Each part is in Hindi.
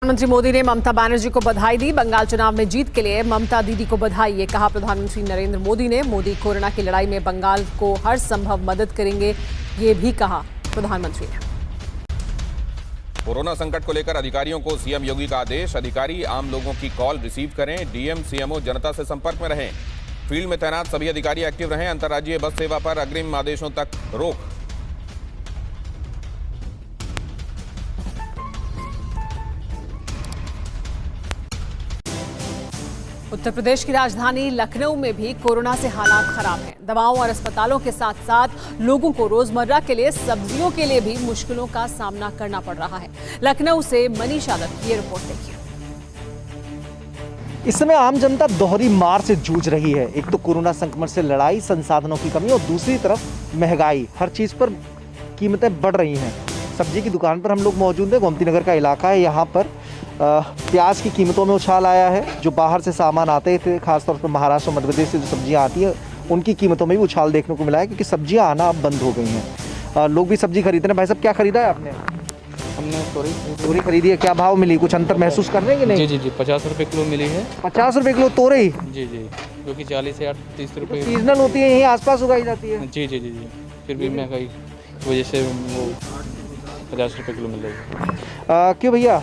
प्रधानमंत्री मोदी ने ममता बनर्जी को बधाई दी। बंगाल चुनाव में जीत के लिए ममता दीदी को बधाई, ये कहा प्रधानमंत्री नरेंद्र मोदी ने। मोदी कोरोना की लड़ाई में बंगाल को हर संभव मदद करेंगे, ये भी कहा प्रधानमंत्री ने। कोरोना संकट को लेकर अधिकारियों को सीएम योगी का आदेश। अधिकारी आम लोगों की कॉल रिसीव करें। डीएम सीएमओ जनता से संपर्क में रहें। फील्ड में तैनात सभी अधिकारी एक्टिव रहें। अंतर्राज्यीय बस सेवा पर अग्रिम आदेशों तक रोक। उत्तर प्रदेश की राजधानी लखनऊ में भी कोरोना से हालात खराब हैं। दवाओं और अस्पतालों के साथ साथ लोगों को रोजमर्रा के लिए सब्जियों के लिए भी मुश्किलों का सामना करना पड़ रहा है। लखनऊ से मनीषा दत्त की ये रिपोर्ट देखिए। इस समय आम जनता दोहरी मार से जूझ रही है। एक तो कोरोना संक्रमण से लड़ाई, संसाधनों की कमी और दूसरी तरफ महंगाई। हर चीज पर कीमतें बढ़ रही हैं। सब्जी की दुकान पर हम लोग मौजूद हैं। गोमती नगर का इलाका है। यहाँ पर प्याज की कीमतों में उछाल आया है। जो बाहर से सामान आते थे, खासतौर पर महाराष्ट्र और मध्य प्रदेश से जो सब्जियां आती है, उनकी कीमतों में भी उछाल देखने को मिला है, क्योंकि सब्जियां आना अब बंद हो गई हैं। लोग भी सब्जी खरीद रहे हैं। भाई साहब, क्या खरीदा है आपने? हमने तोरी खरीदी है। क्या भाव मिली? कुछ अंतर महसूस कर रहे हैं कि नहीं? जी 50 रुपये किलो मिली है। 50 रुपये किलो तोरई? जी, जो कि 40 से 30 रुपये सीजनल होती है, यहीं आसपास उगाई जाती है। जी। फिर भी महंगाई की वजह से वो 50 रुपये किलो मिल रही है। क्यों भैया,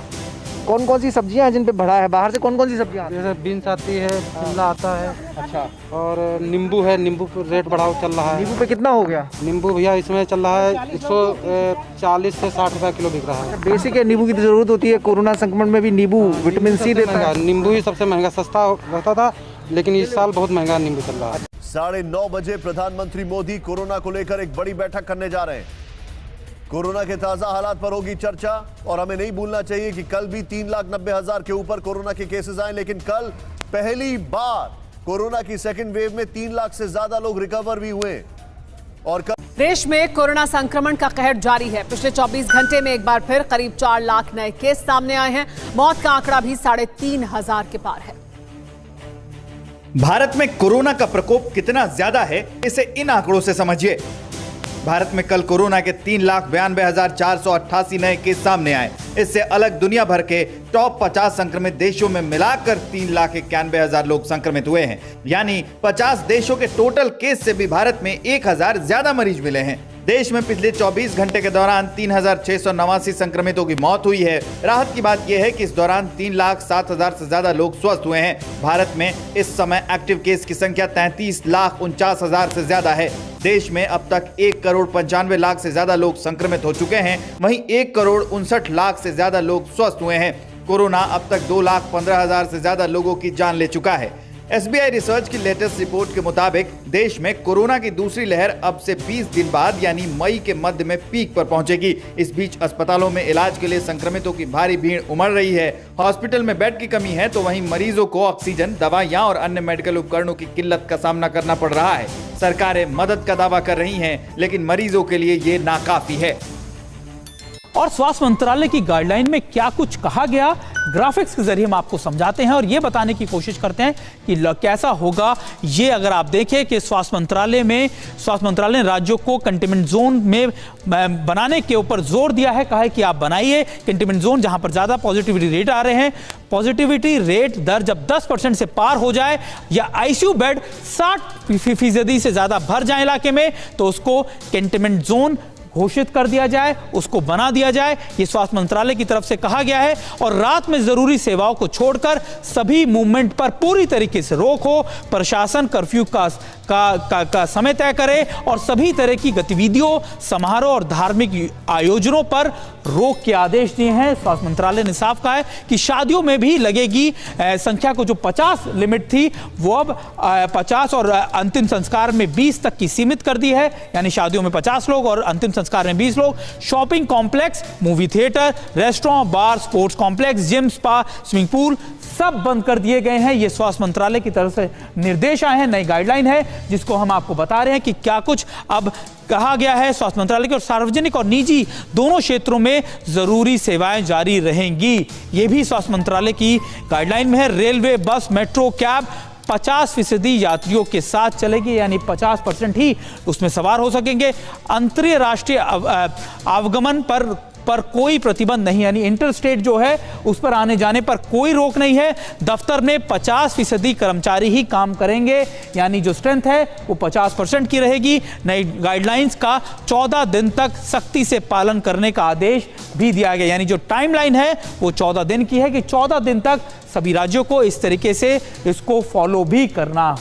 कौन कौन सी सब्जियां हैं जिन पे बढ़ा है? बाहर से कौन कौन सी सब्जियां? जैसे बीन्स आती है, शिमला आता है। अच्छा। और नींबू है, नींबू पर रेट बढ़ाव चल रहा है। नींबू पे कितना हो गया? नींबू भैया इसमें चल रहा है 140 से 60 रुपये किलो बिक रहा है। बेसिक है, नींबू की तो जरूरत होती है। कोरोना संक्रमण में भी नींबू विटामिन सी देता है। नींबू ही सबसे महंगा, सस्ता रहता था, लेकिन इस साल बहुत महंगा नींबू चल रहा है। 9:30 बजे प्रधानमंत्री मोदी कोरोना को लेकर एक बड़ी बैठक करने जा रहे हैं। कोरोना के ताजा हालात पर होगी चर्चा। और हमें नहीं भूलना चाहिए कि कल भी 3,90,000 के ऊपर कोरोना के केसेस आए, लेकिन कल पहली बार कोरोना की सेकेंड वेव में 3 लाख से ज्यादा लोग रिकवर भी हुए। और देश में कोरोना संक्रमण का कहर जारी है। पिछले 24 घंटे में एक बार फिर करीब 4 लाख नए केस सामने आए हैं। मौत का आंकड़ा भी 3,500 के पार है। भारत में कोरोना का प्रकोप कितना ज्यादा है, इसे इन आंकड़ों से समझिए। भारत में कल कोरोना के 3,92,488 नए केस सामने आए। इससे अलग दुनिया भर के टॉप 50 संक्रमित देशों में मिलाकर 3,91,000 लोग संक्रमित हुए हैं। यानी 50 देशों के टोटल केस से भी भारत में 1,000 ज्यादा मरीज मिले हैं। देश में पिछले 24 घंटे के दौरान 3,689 संक्रमितों की मौत हुई है। राहत की बात यह है कि इस दौरान 3,07,000 से ज्यादा लोग स्वस्थ हुए हैं। भारत में इस समय एक्टिव केस की संख्या 33,49,000 से ज्यादा है। देश में अब तक 1,95,00,000 से ज्यादा लोग संक्रमित हो चुके हैं। वहीं 1,59,00,000 से ज्यादा लोग स्वस्थ हुए हैं। कोरोना अब तक 2,15,000 से ज्यादा लोगों की जान ले चुका है। SBI रिसर्च की लेटेस्ट रिपोर्ट के मुताबिक देश में कोरोना की दूसरी लहर अब से 20 दिन बाद यानी मई के मध्य में पीक पर पहुंचेगी। इस बीच अस्पतालों में इलाज के लिए संक्रमितों की भारी भीड़ उमड़ रही है। हॉस्पिटल में बेड की कमी है, तो वहीं मरीजों को ऑक्सीजन, दवाइयां और अन्य मेडिकल उपकरणों की किल्लत का सामना करना पड़ रहा है। सरकारें मदद का दावा कर रही हैं, लेकिन मरीजों के लिए ये नाकाफी है। और स्वास्थ्य मंत्रालय की गाइडलाइन में क्या कुछ कहा गया, ग्राफिक्स के जरिए हम आपको समझाते हैं और ये बताने की कोशिश करते हैं कि कैसा होगा ये। अगर आप देखें कि स्वास्थ्य मंत्रालय ने राज्यों को कंटेनमेंट जोन में बनाने के ऊपर जोर दिया है। कहा है कि आप बनाइए कंटेनमेंट जोन जहां पर ज्यादा पॉजिटिविटी रेट आ रहे हैं। पॉजिटिविटी रेट दर जब 10% से पार हो जाए या आईसीयू बेड 60% से ज्यादा भर जाए इलाके में, तो उसको कंटेनमेंट जोन घोषित कर दिया जाए, उसको बना दिया जाए। ये स्वास्थ्य मंत्रालय की तरफ से कहा गया है। और रात में जरूरी सेवाओं को छोड़कर सभी मूवमेंट पर पूरी तरीके से रोक हो। प्रशासन कर्फ्यू का समय तय करे और सभी तरह की गतिविधियों, समारोह और धार्मिक आयोजनों पर रोक के आदेश दिए हैं। स्वास्थ्य मंत्रालय ने साफ कहा है कि शादियों में भी लगेगी संख्या को, जो 50 लिमिट थी वो अब 50 और अंतिम संस्कार में 20 तक की सीमित कर दी है। यानी शादियों में 50 लोग और अंतिम संस्कार में 20 लोग। Shopping complex, movie theatre, restaurant, bar, sports complex, gym, spa, swimming pool सब बंद कर दिए गए हैं। ये स्वास्थ्य मंत्रालय की तरफ से निर्देश आए हैं, नई गाइडलाइन है जिसको हम आपको बता रहे हैं कि क्या कुछ अब कहा गया है स्वास्थ्य मंत्रालय के। और सार्वजनिक और निजी दोनों क्षेत्रों में जरूरी सेवाएं जारी रहेंगी। ये भी स्वास्थ्य मंत्रालय की गाइडलाइन में है। रेलवे, बस, मेट्रो, कैब 50% यात्रियों के साथ चलेगी, यानी 50% ही उसमें सवार हो सकेंगे। अंतर्राष्ट्रीय आवागमन पर पर कोई प्रतिबंध नहीं, यानी इंटर स्टेट जो है उस पर आने जाने पर कोई रोक नहीं है। दफ्तर में 50% कर्मचारी ही काम करेंगे, यानी जो स्ट्रेंथ है वो 50% की रहेगी। नई गाइडलाइंस का 14 दिन तक सख्ती से पालन करने का आदेश भी दिया गया, यानी जो टाइमलाइन है वो 14 दिन की है कि 14 दिन तक सभी राज्यों को इस तरीके से इसको फॉलो भी करना हो।